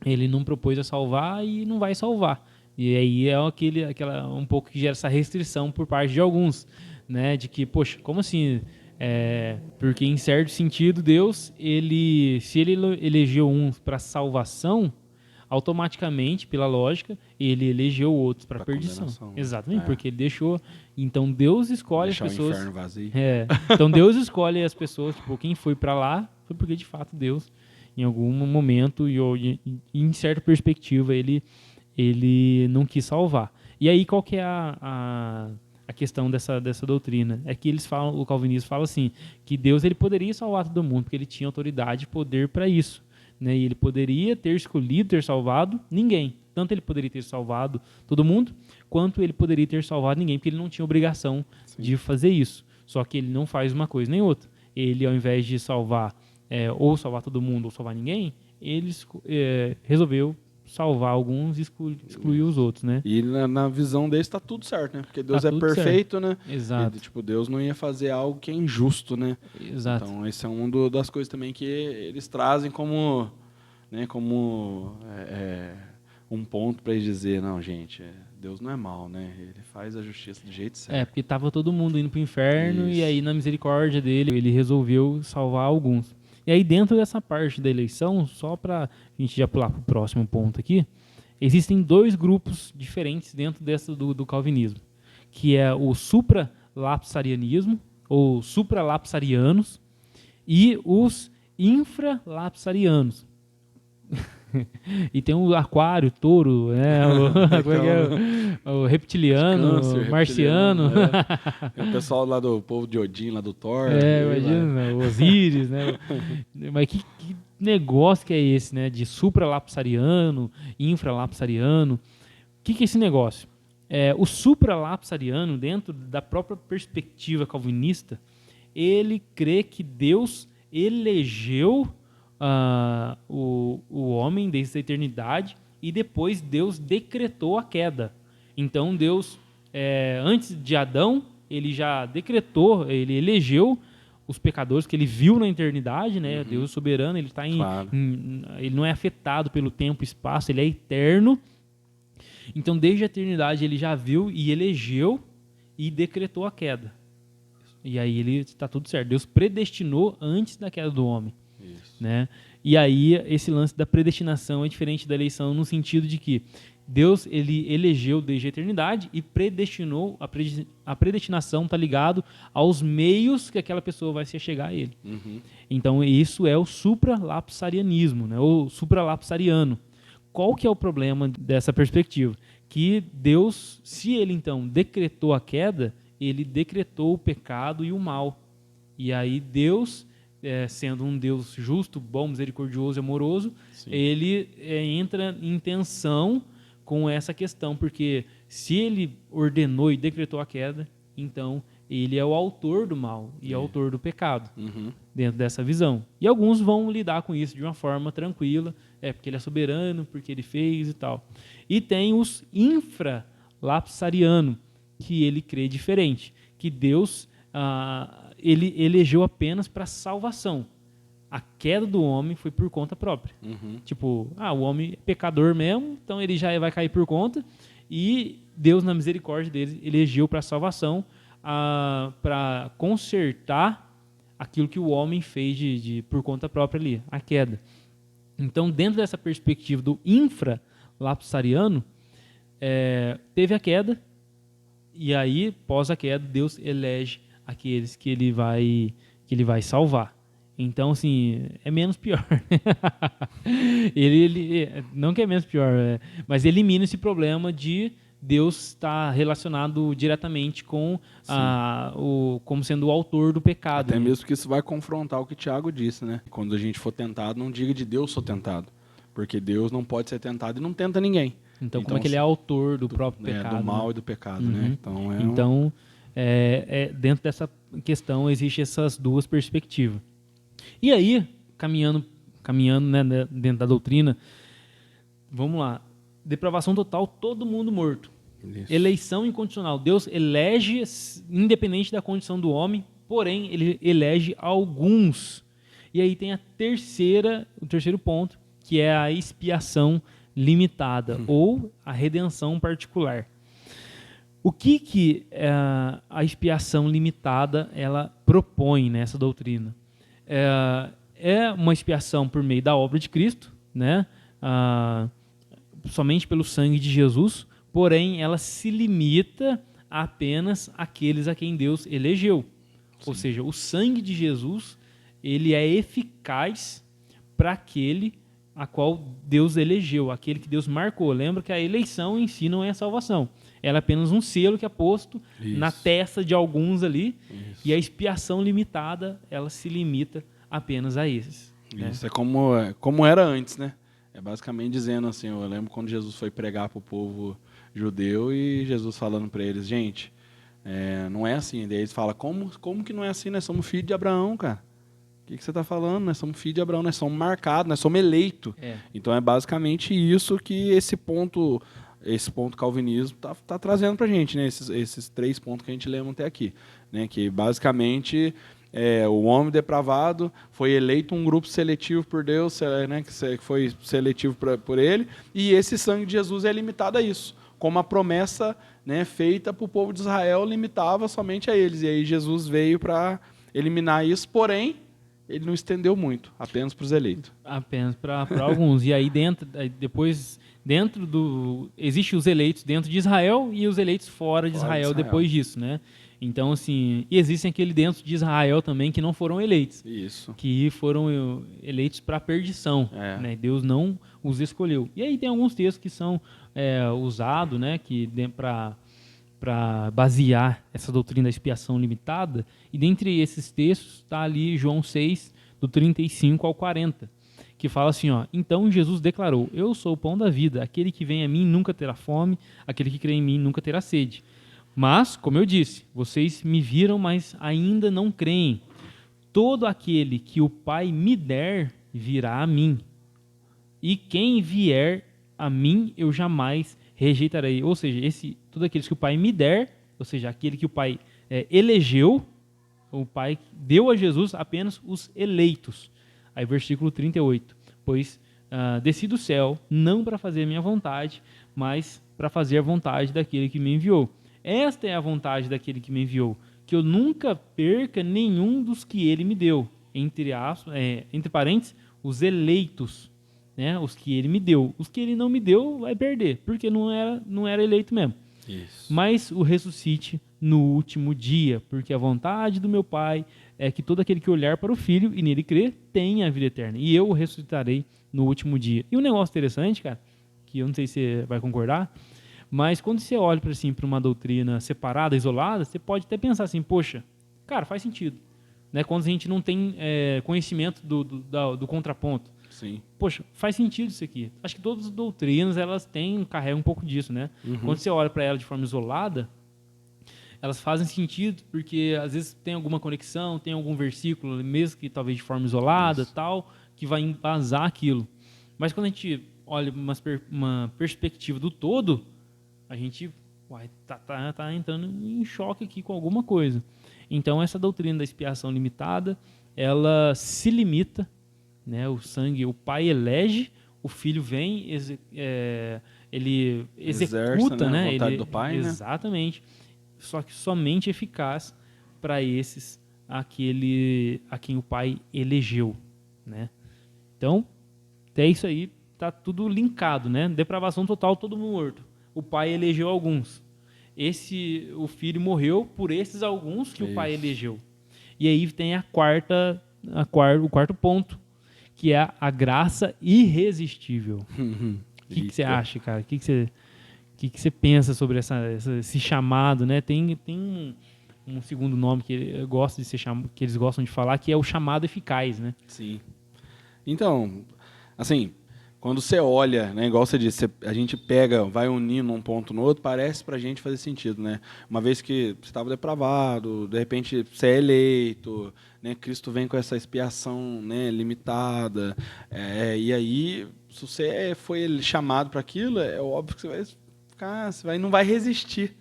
ele não propôs a salvar e não vai salvar. E aí é aquela um pouco que gera essa restrição por parte de alguns, né, de que, poxa, como assim? Porque em certo sentido Deus, se ele elegeu uns para salvação, automaticamente, pela lógica, ele elegeu outros para perdição. Exatamente, porque ele deixou. Então Deus escolhe as pessoas. O inferno vazio. Então Deus escolhe as pessoas, tipo, quem foi para lá foi porque de fato Deus, em algum momento e em certa perspectiva, ele não quis salvar. E aí qual que é a questão dessa doutrina? É que o calvinismo fala assim, que Deus ele poderia salvar todo mundo, porque ele tinha autoridade e poder para isso. Né? E ele poderia ter escolhido, ter salvado ninguém. Tanto ele poderia ter salvado todo mundo, quanto ele poderia ter salvado ninguém, porque ele não tinha obrigação de fazer isso. Só que ele não faz uma coisa nem outra. Ele, ao invés de salvar, ou salvar todo mundo, ou salvar ninguém, ele resolveu salvar alguns e excluir os outros, né? E na visão deles está tudo certo, né? Porque Deus é perfeito, certo. Né? Exato. E, tipo, Deus não ia fazer algo que é injusto, né? Exato. Então, esse é uma das coisas também que eles trazem como, né, um ponto para eles dizer, não, gente, Deus não é mau, né? Ele faz a justiça do jeito certo. Porque estava todo mundo indo para o inferno. Isso. E aí, na misericórdia dele, ele resolveu salvar alguns. E aí, dentro dessa parte da eleição, só para a gente já pular para o próximo ponto aqui, existem dois grupos diferentes dentro do calvinismo, que é o supralapsarianismo, ou supralapsarianos, e os infralapsarianos. E tem o aquário, touro, né? O reptiliano, o marciano. O pessoal lá do povo de Odin, lá do Thor. Imagina, Osíris, né? Mas que negócio que é esse, né? De supralapsariano, infralapsariano. O que é esse negócio? O supralapsariano, dentro da própria perspectiva calvinista, ele crê que Deus elegeu o homem desde a eternidade e depois Deus decretou a queda. Então Deus, antes de Adão, ele já decretou, ele elegeu os pecadores que ele viu na eternidade, né? Uhum. Deus soberano, ele está Claro. ele não é afetado pelo tempo e espaço, ele é eterno. Então, desde a eternidade, ele já viu e elegeu e decretou a queda. E aí ele está tudo certo. Deus predestinou antes da queda do homem. Isso. Né? E aí esse lance da predestinação é diferente da eleição no sentido de que Deus ele elegeu desde a eternidade e predestinou. A predestinação está ligado aos meios que aquela pessoa vai se chegar a ele. Uhum. Então isso é o supralapsarianismo, né? O supralapsariano. Qual que é o problema dessa perspectiva? Que Deus, se ele então decretou a queda, ele decretou o pecado e o mal. E aí Deus, sendo um Deus justo, bom, misericordioso e amoroso, Sim. ele entra em tensão com essa questão, porque se ele ordenou e decretou a queda, então ele é o autor do mal e autor do pecado, Uhum. dentro dessa visão. E alguns vão lidar com isso de uma forma tranquila, porque ele é soberano, porque ele fez e tal. E tem os infralapsarianos, que ele crê diferente, que Deus ele elegeu apenas para salvação. A queda do homem foi por conta própria. Uhum. Tipo, o homem é pecador mesmo, então ele já vai cair por conta, e Deus, na misericórdia dele, elegeu para salvação, para consertar aquilo que o homem fez por conta própria ali, a queda. Então, dentro dessa perspectiva do infralapsariano, teve a queda, e aí, pós a queda, Deus elege aqueles que ele vai salvar. Então, assim, é menos pior. ele não que é menos pior, mas elimina esse problema de Deus estar relacionado diretamente com como sendo o autor do pecado. Até mesmo que isso vai confrontar o que o Tiago disse, né? Quando a gente for tentado, não diga de Deus sou tentado. Porque Deus não pode ser tentado e não tenta ninguém. Então como é que ele é autor do próprio pecado? Do mal, né? e do pecado, Uhum. né? Então, dentro dessa questão, existem essas duas perspectivas. E aí, caminhando, né, dentro da doutrina, vamos lá. Depravação total, todo mundo morto. Isso. Eleição incondicional. Deus elege, independente da condição do homem, porém, ele elege alguns. E aí tem o terceiro ponto, que é a expiação limitada, ou a redenção particular. O que a expiação limitada ela propõe nessa doutrina? É uma expiação por meio da obra de Cristo, né? Somente pelo sangue de Jesus, porém ela se limita a apenas àqueles a quem Deus elegeu. Sim. Ou seja, o sangue de Jesus ele é eficaz para aquele a qual Deus elegeu, aquele que Deus marcou. Lembra que a eleição em si não é a salvação. Ela é apenas um selo que é posto na testa de alguns ali. Isso. E a expiação limitada, ela se limita apenas a esses. Isso, né? É como era antes, né? É basicamente dizendo assim, eu lembro quando Jesus foi pregar para o povo judeu e Jesus falando para eles, gente, não é assim. Daí eles falam, como que não é assim? Nós somos filhos de Abraão, cara. O que você está falando? Nós somos filhos de Abraão, nós somos marcados, nós somos eleitos. Então é basicamente isso que esse ponto calvinismo tá trazendo para a gente, né? Esses 3 pontos que a gente leu até aqui, né? Que basicamente o homem depravado foi eleito um grupo seletivo por Deus, né? Que foi seletivo por ele, e esse sangue de Jesus é limitado a isso, como a promessa, né, feita para o povo de Israel limitava somente a eles, e aí Jesus veio para eliminar isso, porém ele não estendeu muito, apenas para os eleitos. Apenas para alguns. E aí existem os eleitos dentro de Israel e os eleitos fora de Israel depois disso, né? Então, assim, e existem aquele dentro de Israel também que não foram eleitos. Isso. Que foram eleitos para perdição, né? Deus não os escolheu. E aí tem alguns textos que são usados, né? Que para basear essa doutrina da expiação limitada, e dentre esses textos está ali João 6, do 35 ao 40, que fala assim, então Jesus declarou, eu sou o pão da vida, aquele que vem a mim nunca terá fome, aquele que crê em mim nunca terá sede. Mas, como eu disse, vocês me viram, mas ainda não creem. Todo aquele que o Pai me der, virá a mim. E quem vier a mim, eu jamais rejeitarei. Ou seja, todos aqueles que o Pai me der, ou seja, aquele que o Pai elegeu, o Pai deu a Jesus apenas os eleitos. Aí versículo 38, pois desci do céu não para fazer a minha vontade, mas para fazer a vontade daquele que me enviou. Esta é a vontade daquele que me enviou, que eu nunca perca nenhum dos que ele me deu. Entre parênteses, os eleitos, né? Os que ele me deu. Os que ele não me deu vai perder, porque não era eleito mesmo. Isso. Mas o ressuscite no último dia, porque a vontade do meu Pai é que todo aquele que olhar para o Filho e nele crer tenha a vida eterna. E eu o ressuscitarei no último dia. E um negócio interessante, cara, que eu não sei se você vai concordar, mas quando você olha para uma doutrina separada, isolada, você pode até pensar assim, poxa, cara, faz sentido. Né? Quando a gente não tem conhecimento do contraponto. Sim. Poxa, faz sentido isso aqui. Acho que todas as doutrinas, elas carregam um pouco disso, né? Uhum. Quando você olha para ela de forma isolada, elas fazem sentido, porque às vezes tem alguma conexão, tem algum versículo, mesmo que talvez de forma isolada, tal, que vai embasar aquilo. Mas quando a gente olha uma perspectiva do todo, a gente tá entrando em choque aqui com alguma coisa. Então, essa doutrina da expiação limitada, ela se limita, né? O sangue, o Pai elege, o Filho vem, ele executa, né? A vontade ele, do Pai, exatamente. Né? Só que somente eficaz para esses a quem o Pai elegeu, né? Então, até isso aí tá tudo linkado, né? Depravação total, todo mundo morto. O Pai elegeu alguns. O Filho morreu por esses alguns que o Pai elegeu. E aí tem o quarto ponto, que é a graça irresistível. O que você acha, cara? O que você pensa sobre esse chamado, né? Tem um segundo nome que eles gostam de falar, que é o chamado eficaz, né? Sim. Então, assim, quando você olha, né, igual você disse, a gente vai unindo um ponto no outro, parece pra gente fazer sentido, né? Uma vez que você estava depravado, de repente você é eleito, né? Cristo vem com essa expiação, né, limitada, e aí, se você foi chamado para aquilo, é óbvio que você vai ficar, não vai resistir,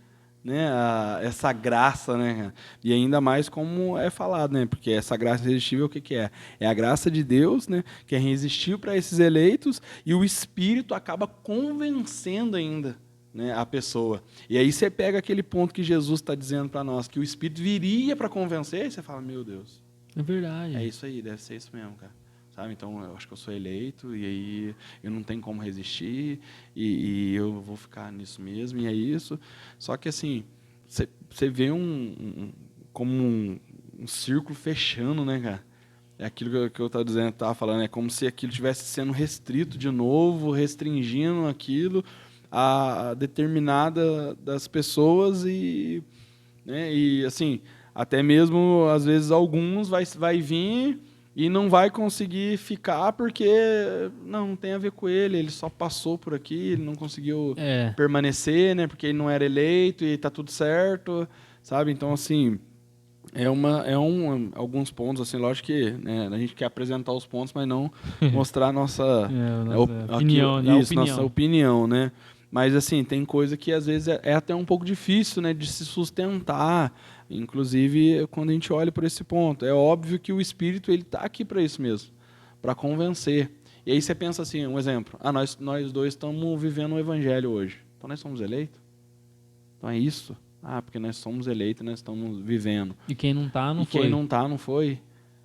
né, a essa graça, né? E ainda mais como é falado, né? Porque essa graça irresistível, o que é? É a graça de Deus, né? Que é irresistível para esses eleitos, e o Espírito acaba convencendo ainda, né, a pessoa. E aí você pega aquele ponto que Jesus está dizendo para nós, que o Espírito viria para convencer, e você fala, meu Deus. É verdade. É isso aí, deve ser isso mesmo, cara. Sabe? Então, eu acho que eu sou eleito, e aí eu não tenho como resistir, e eu vou ficar nisso mesmo, e é isso. Só que, assim, você vê como um círculo fechando, né, cara? É aquilo que eu estava falando, é como se aquilo estivesse sendo restrito de novo, restringindo aquilo a determinada das pessoas, né, e assim, até mesmo, às vezes, alguns vai vir e não vai conseguir ficar porque não tem a ver com ele só passou por aqui, ele não conseguiu permanecer, né, porque ele não era eleito e está tudo certo, sabe? Então, assim, alguns pontos, assim, lógico que, né, a gente quer apresentar os pontos, mas não mostrar nossa opinião, nossa opinião, né? Mas, assim, tem coisa que, às vezes, é até um pouco difícil, né, de se sustentar, inclusive, quando a gente olha por esse ponto. É óbvio que o Espírito está aqui para isso mesmo, para convencer. E aí você pensa assim, um exemplo, nós dois estamos vivendo o Evangelho hoje, então nós somos eleitos? Então é isso? Porque nós somos eleitos, nós estamos vivendo. E quem não está, não foi. Quem não está, não foi.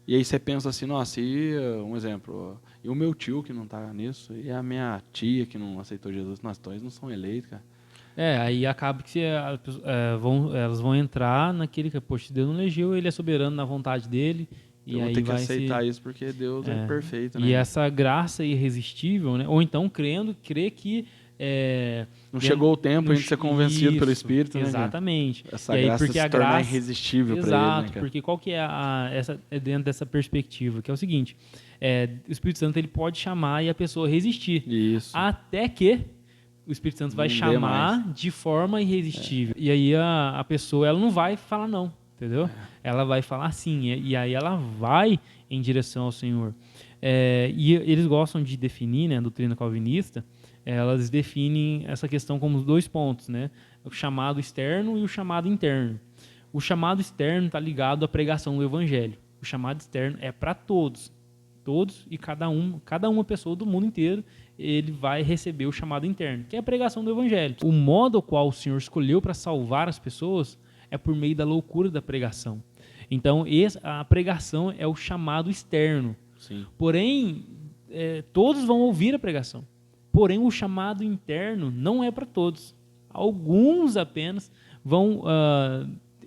E aí você pensa assim, nossa, um exemplo, e o meu tio que não está nisso, e a minha tia que não aceitou Jesus, nós dois não são eleitos, cara. Aí acaba que elas vão entrar naquele que, poxa, Deus não elegeu, ele é soberano na vontade dele. Eu vou ter que aceitar isso porque Deus é perfeito, né? E essa graça irresistível, né? Ou então crê que... não chegou o tempo de ser convencido pelo Espírito, né? Exatamente. Essa graça porque se tornar irresistível para ele, né, cara? Exato, porque qual que é dentro dessa perspectiva? Que é o seguinte, o Espírito Santo ele pode chamar e a pessoa resistir. Isso. Até que o Espírito Santo vai chamar de forma irresistível. E aí a pessoa ela não vai falar não, entendeu? Ela vai falar sim, e aí ela vai em direção ao Senhor. E eles gostam de definir, né, a doutrina calvinista, elas definem essa questão como os dois pontos, né? O chamado externo e o chamado interno. O chamado externo está ligado à pregação do evangelho. O chamado externo é para todos. Todos e cada uma pessoa do mundo inteiro, ele vai receber o chamado interno, que é a pregação do evangelho. O modo ao qual o Senhor escolheu para salvar as pessoas é por meio da loucura da pregação. Então, a pregação é o chamado externo. Sim. Porém, todos vão ouvir a pregação. Porém, o chamado interno não é para todos. Alguns apenas vão...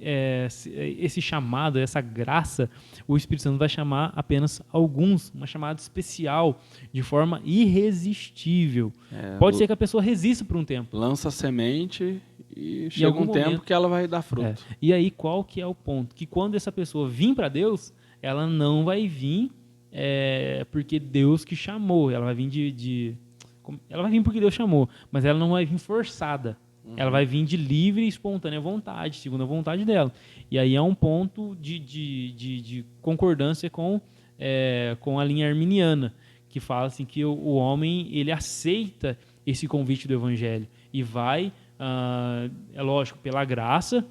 esse chamado, essa graça, o Espírito Santo vai chamar apenas alguns, uma chamada especial, de forma irresistível. Pode ser que a pessoa resista por um tempo. Lança a semente e chega um tempo que ela vai dar fruto. E aí, qual que é o ponto? Que quando essa pessoa vir para Deus, ela não vai vir porque Deus que chamou, ela vai vir ela vai vir porque Deus chamou, mas ela não vai vir forçada. Ela vai vir de livre e espontânea vontade, segundo a vontade dela. E aí é um ponto de concordância com a linha arminiana, que fala assim que o homem ele aceita esse convite do evangelho e vai, é lógico, pela graça,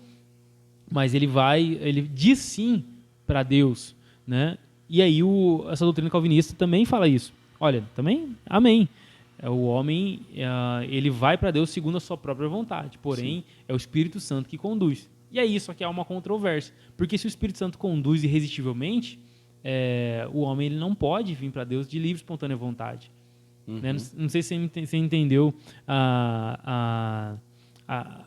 mas ele diz sim para Deus, né? E aí essa doutrina calvinista também fala isso. Olha, também, amém. O homem, ele vai para Deus segundo a sua própria vontade, porém, sim, é o Espírito Santo que conduz. E aí, só que há uma controvérsia, porque se o Espírito Santo conduz irresistivelmente, o homem ele não pode vir para Deus de livre e espontânea vontade. Né? Não sei se você entendeu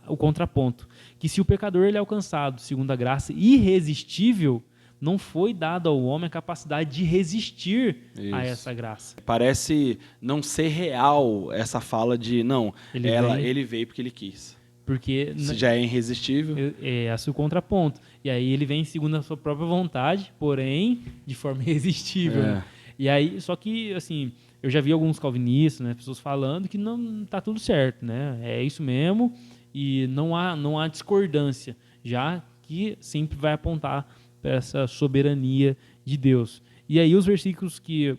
o contraponto, que se o pecador ele é alcançado segundo a graça irresistível, não foi dado ao homem a capacidade de resistir a essa graça. Parece não ser real essa fala de, não, ele veio porque ele quis. Porque se já é irresistível. Esse é o contraponto. E aí ele vem segundo a sua própria vontade, porém, de forma irresistível. Né? E aí, só que, assim, eu já vi alguns calvinistas, né, pessoas falando que não está tudo certo, né? É isso mesmo, e não há discordância, já que sempre vai apontar para essa soberania de Deus. E aí os versículos que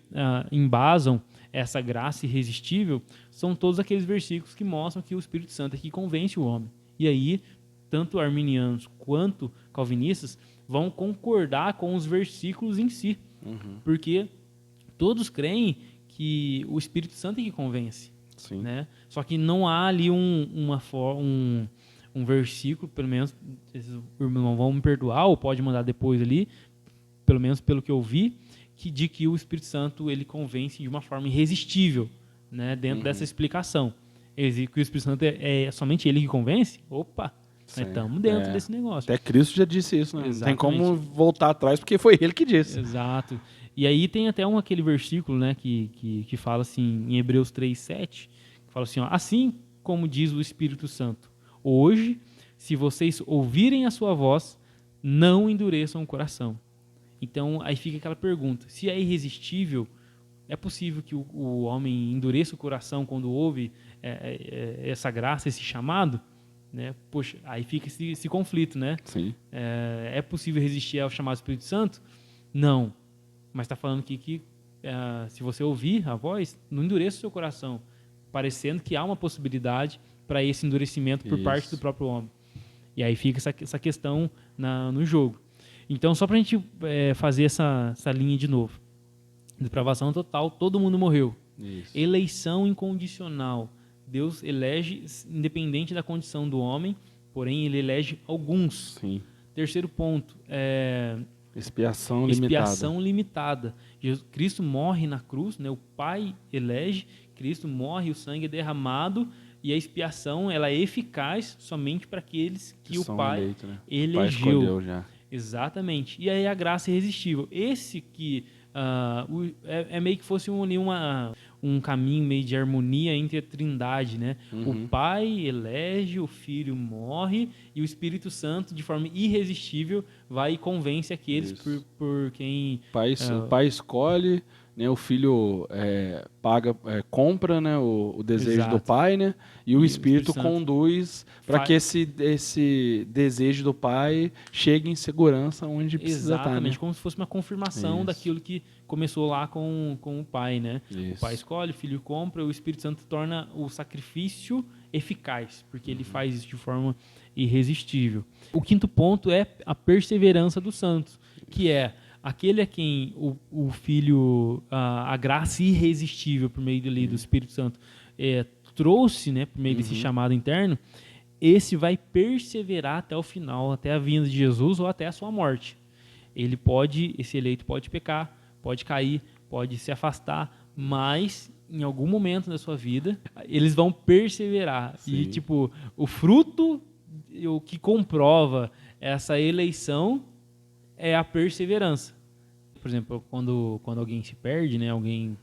embasam essa graça irresistível são todos aqueles versículos que mostram que o Espírito Santo é que convence o homem. E aí, tanto arminianos quanto calvinistas vão concordar com os versículos em si, porque todos creem que o Espírito Santo é que convence. Sim. Né? Só que não há ali um versículo, pelo menos, esses irmãos vão me perdoar, ou pode mandar depois ali, pelo menos pelo que eu vi, de que o Espírito Santo ele convence de uma forma irresistível, né, dentro dessa explicação. Que o Espírito Santo é somente ele que convence? Opa, nós estamos dentro desse negócio. Até Cristo já disse isso, né? Exatamente. Não tem como voltar atrás, porque foi ele que disse. Exato. E aí tem até aquele versículo, né, que fala assim, em Hebreus 3:7, que fala assim, ó, assim como diz o Espírito Santo, hoje, se vocês ouvirem a sua voz, não endureçam o coração. Então, aí fica aquela pergunta. Se é irresistível, é possível que o homem endureça o coração quando ouve essa graça, esse chamado? Né? Poxa, aí fica esse conflito, né? Sim. É possível resistir ao chamado Espírito Santo? Não. Mas está falando aqui que se você ouvir a voz, não endureça o seu coração, parecendo que há uma possibilidade para esse endurecimento por parte do próprio homem. E aí fica essa questão no jogo. Então, só para a gente fazer essa linha de novo. Depravação total, todo mundo morreu. Isso. Eleição incondicional. Deus elege independente da condição do homem, porém ele elege alguns. Sim. Terceiro ponto, expiação limitada. Cristo morre na cruz, né? O Pai elege, Cristo morre, o sangue é derramado, e a expiação ela é eficaz somente para aqueles que o Pai eleitos, né? elegeu. O Pai escolheu já. Exatamente. E aí a graça é irresistível. Esse que meio que fosse um caminho meio de harmonia entre a Trindade, né? O Pai elege, o Filho morre e o Espírito Santo, de forma irresistível, vai e convence aqueles por quem... O Pai escolhe, né, o filho compra, né, o desejo Exato. do pai, né, e o Espírito Espírito Santo conduz para que esse desejo do pai chegue em segurança onde precisa estar, né? Exatamente, como se fosse uma confirmação Isso. daquilo que começou lá com o pai, né? Isso. O pai escolhe, o filho compra, o Espírito Santo torna o sacrifício eficaz, porque ele faz isso de forma irresistível. O quinto ponto é a perseverança dos santos, que é aquele a quem o filho, a graça irresistível por meio do Espírito Santo trouxe, né, por meio desse chamado interno, esse vai perseverar até o final, até a vinda de Jesus ou até a sua morte. Esse eleito pode pecar, pode cair, pode se afastar, mas em algum momento da sua vida, eles vão perseverar. Sim. E, tipo, o fruto, o que comprova essa eleição é a perseverança. Por exemplo, quando alguém se perde, né, alguém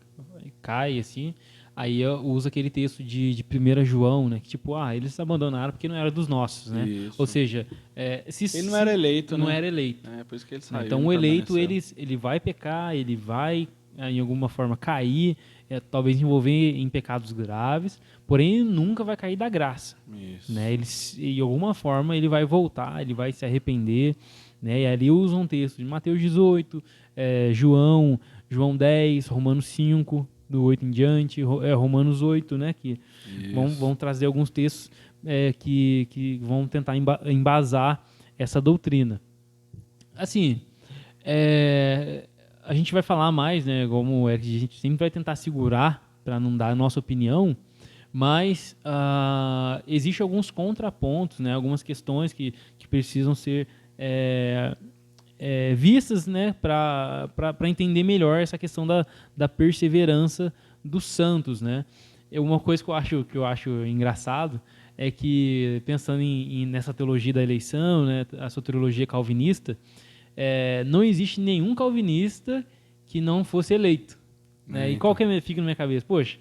cai, assim, aí usa aquele texto de 1 João, né, que tipo, eles abandonaram porque não era dos nossos, né? Isso. Ou seja, ele não era eleito, não né? era eleito. Por isso que ele saiu. Então o eleito, ele vai pecar, ele vai em alguma forma cair, talvez envolver em pecados graves, porém ele nunca vai cair da graça. Isso. Né? De alguma forma ele vai voltar, ele vai se arrepender, né? E ali usa um texto de Mateus 18, João 10, Romanos 5, do 8 em diante, Romanos 8, né? Que vão trazer alguns textos que vão tentar embasar essa doutrina. Assim, a gente vai falar mais, né? Como a gente sempre vai tentar segurar para não dar a nossa opinião, mas existem alguns contrapontos, né? Algumas questões que precisam ser vistas, né? Para entender melhor essa questão da perseverança dos santos, né? Uma coisa que eu acho engraçado é que, pensando nessa teologia da eleição, né? A soteriologia calvinista, não existe nenhum calvinista que não fosse eleito. Né? E qual que fica na minha cabeça? Poxa,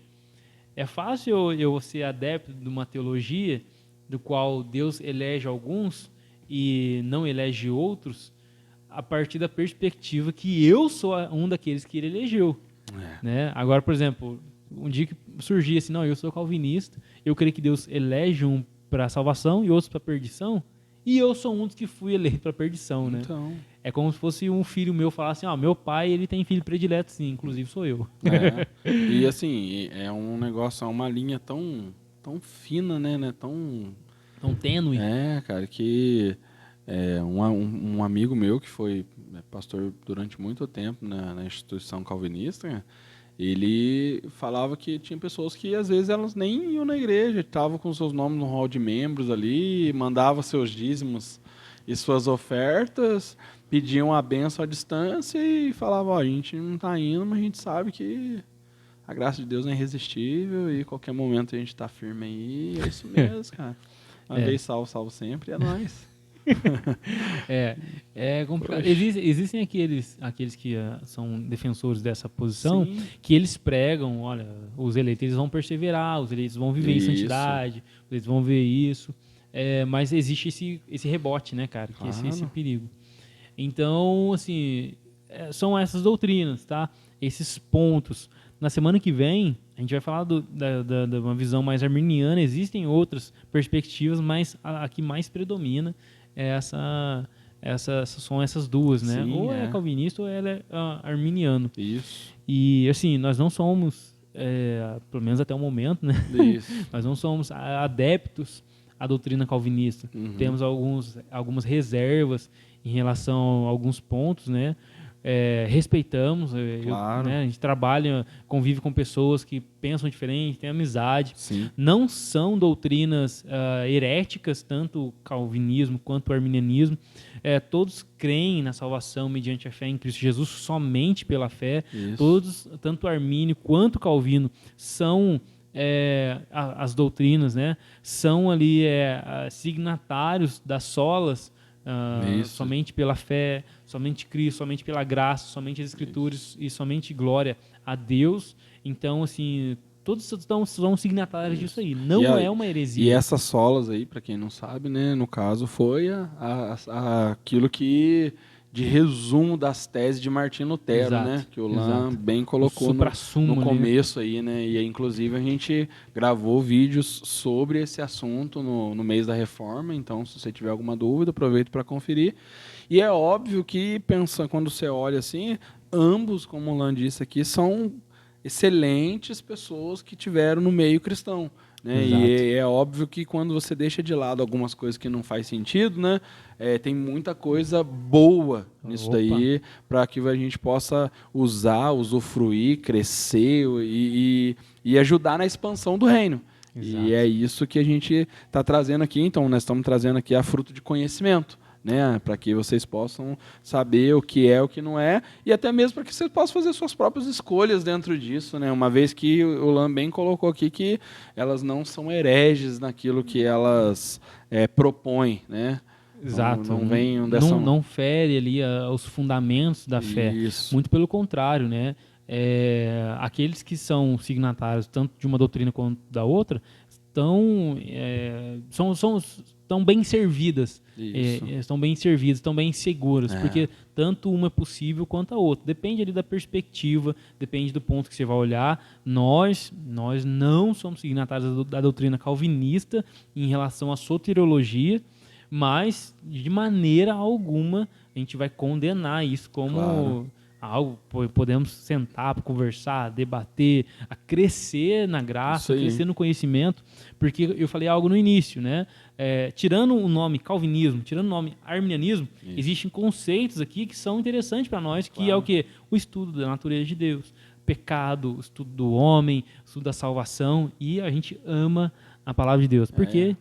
é fácil eu ser adepto de uma teologia do qual Deus elege alguns e não elege outros a partir da perspectiva que eu sou um daqueles que ele elegeu. Né? Agora, por exemplo, um dia que surgia assim, não, eu sou calvinista, eu creio que Deus elege um para salvação e outros para perdição, e eu sou um dos que fui eleito para perdição, né? Então... É como se fosse um filho meu falar assim, meu pai, ele tem filho predileto, sim, inclusive sou eu. E assim, é um negócio, é uma linha tão fina, né? Tão tênue. Cara, que um amigo meu que foi pastor durante muito tempo na instituição calvinista, né? Ele falava que tinha pessoas que às vezes elas nem iam na igreja, estavam com seus nomes no hall de membros ali, mandavam seus dízimos e suas ofertas, pediam a bênção à distância e falavam, a gente não está indo, mas a gente sabe que a graça de Deus é irresistível e qualquer momento a gente está firme aí, é isso mesmo, cara. Uma vez salvo sempre, é nóis. É complicado. Existem aqueles que são defensores dessa posição, Sim. que eles pregam, olha, os eleitos eles vão perseverar, os eleitos vão viver em santidade, eles vão ver isso, mas existe esse rebote, né, cara, que esse perigo. Então, assim, são essas doutrinas, tá? Esses pontos. Na semana que vem, a gente vai falar de uma visão mais arminiana. Existem outras perspectivas, mas a que mais predomina são essas duas, né? Sim, ou é calvinista ou ela é arminiano. Isso. E, assim, nós não somos, pelo menos até o momento, né? Isso. Nós não somos adeptos à doutrina calvinista. Temos algumas reservas em relação a alguns pontos, né? Respeitamos, claro. A gente trabalha, convive com pessoas que pensam diferente, tem amizade. Sim. Não são doutrinas heréticas, tanto o calvinismo quanto o arminianismo. Todos creem na salvação mediante a fé em Cristo Jesus, somente pela fé. Isso. Todos, tanto Armínio quanto Calvino, são as doutrinas, né? São ali signatários das solas, somente pela fé, somente Cristo, somente pela graça, somente as Escrituras e somente glória a Deus. Então, assim, todos são signatários disso aí. Não é uma heresia. E essas solas aí, para quem não sabe, né, no caso, foi aquilo que de resumo das teses de Martim Lutero, Exato, né? Que o Lan exato. bem colocou O suprassumo no ali, né? começo aí, né? E aí, inclusive a gente gravou vídeos sobre esse assunto no mês da reforma, então se você tiver alguma dúvida, aproveita para conferir. E é óbvio que, quando você olha assim, ambos, como o Lan disse aqui, são excelentes pessoas que tiveram no meio cristão. Né? Exato. E é óbvio que quando você deixa de lado algumas coisas que não faz sentido, né? Tem muita coisa boa nisso Opa. daí para que a gente possa usar, usufruir, crescer e ajudar na expansão do reino. Exato. E é isso que a gente está trazendo aqui. Então, nós estamos trazendo aqui a fruto de conhecimento. Né, para que vocês possam saber o que é, o que não é, e até mesmo para que vocês possam fazer suas próprias escolhas dentro disso, né? Uma vez que o Lan bem colocou aqui que elas não são hereges naquilo que elas propõem, né? Exato. Não venham dessa... Não fere ali os fundamentos da fé. Isso. Muito pelo contrário, né? Aqueles que são signatários tanto de uma doutrina quanto da outra estão bem servidas. Estão bem servidas, estão bem seguras, porque tanto uma é possível quanto a outra. Depende ali da perspectiva, depende do ponto que você vai olhar. Nós não somos signatários da doutrina calvinista em relação à soteriologia, mas de maneira alguma a gente vai condenar isso como algo, podemos sentar para conversar, debater, a crescer na graça, crescer no conhecimento, porque eu falei algo no início, né? Tirando o nome calvinismo, tirando o nome arminianismo, existem conceitos aqui que são interessantes para nós, que é o quê? O estudo da natureza de Deus, pecado, o estudo do homem, o estudo da salvação, e a gente ama a palavra de Deus, porque...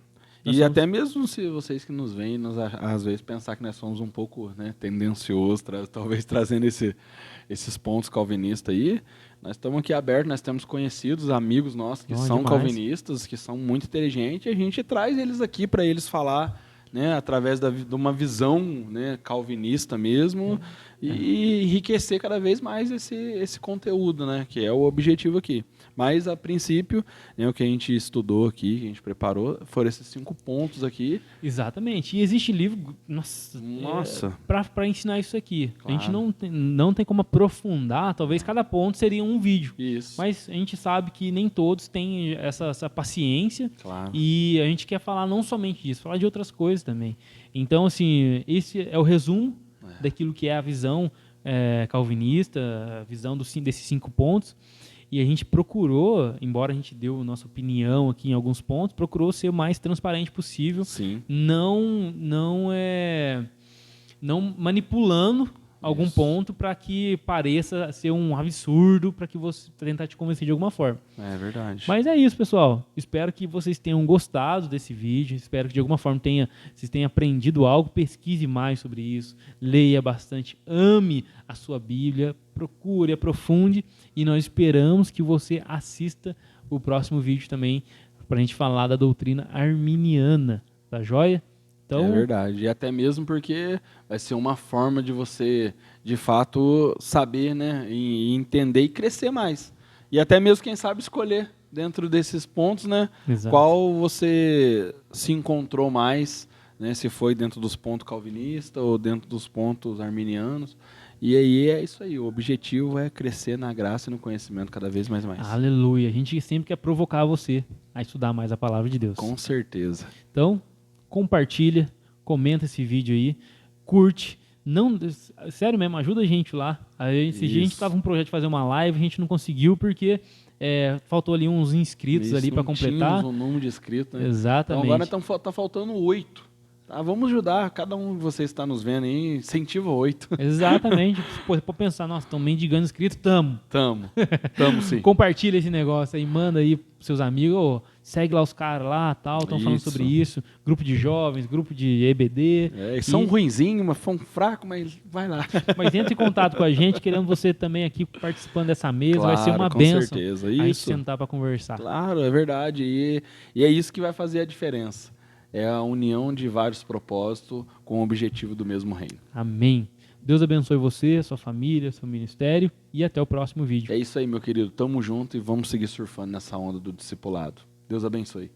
E até mesmo se vocês que nos veem, às vezes pensar que nós somos um pouco, né, tendenciosos, talvez trazendo esses pontos calvinistas aí, nós estamos aqui abertos, nós temos conhecidos, amigos nossos que são calvinistas, que são muito inteligentes, e a gente traz eles aqui para eles falar, né, através de uma visão, né, calvinista mesmo, e enriquecer cada vez mais esse conteúdo, né, que é o objetivo aqui. Mas, a princípio, né, o que a gente estudou aqui, que a gente preparou, foram esses 5 pontos aqui. Exatamente. E existe livro para ensinar isso aqui. Claro. A gente não tem como aprofundar, talvez cada ponto seria um vídeo. Isso. Mas a gente sabe que nem todos têm essa paciência. Claro. E a gente quer falar não somente disso, falar de outras coisas também. Então, assim, esse é o resumo daquilo que é a visão calvinista, a visão desses 5 pontos. E a gente procurou, embora a gente deu nossa opinião aqui em alguns pontos, procurou ser o mais transparente possível. Sim. Não manipulando algum ponto para que pareça ser um absurdo, para que você tentar te convencer de alguma forma. É verdade. Mas é isso, pessoal. Espero que vocês tenham gostado desse vídeo. Espero que de alguma forma vocês tenham aprendido algo. Pesquise mais sobre isso. Leia bastante. Ame a sua Bíblia. Procure, aprofunde. E nós esperamos que você assista o próximo vídeo também para a gente falar da doutrina arminiana. Tá joia? Então, é verdade. E até mesmo porque vai ser uma forma de você, de fato, saber, né, e entender e crescer mais. E até mesmo, quem sabe, escolher dentro desses pontos, né, qual você se encontrou mais, né, se foi dentro dos pontos calvinistas ou dentro dos pontos arminianos. E aí é isso aí. O objetivo é crescer na graça e no conhecimento cada vez mais. Aleluia. A gente sempre quer provocar você a estudar mais a palavra de Deus. Com certeza. Então, compartilha, comenta esse vídeo aí, curte, sério mesmo, ajuda a gente lá. Esse dia a gente estava com um projeto de fazer uma live, a gente não conseguiu porque faltou ali uns inscritos ali para completar. Um número de inscritos, né? Exatamente. Então agora tá faltando 8. Tá, vamos ajudar, cada um de vocês está nos vendo aí, incentiva 8. Exatamente. Pô, pode pensar, nossa, estão mendigando inscritos, tamo sim. Compartilha esse negócio aí, manda aí pros seus amigos, segue lá os caras lá, tal, estão falando sobre isso, grupo de jovens, grupo de EBD. São ruinzinhos, mas são fracos, mas vai lá. Mas entre em contato com a gente, querendo você também aqui participando dessa mesa, vai ser uma bênção. Com certeza, isso. A gente sentar para conversar. Claro, é verdade, e é isso que vai fazer a diferença. É a união de vários propósitos com o objetivo do mesmo reino. Amém. Deus abençoe você, sua família, seu ministério e até o próximo vídeo. É isso aí, meu querido. Tamo junto e vamos seguir surfando nessa onda do discipulado. Deus abençoe.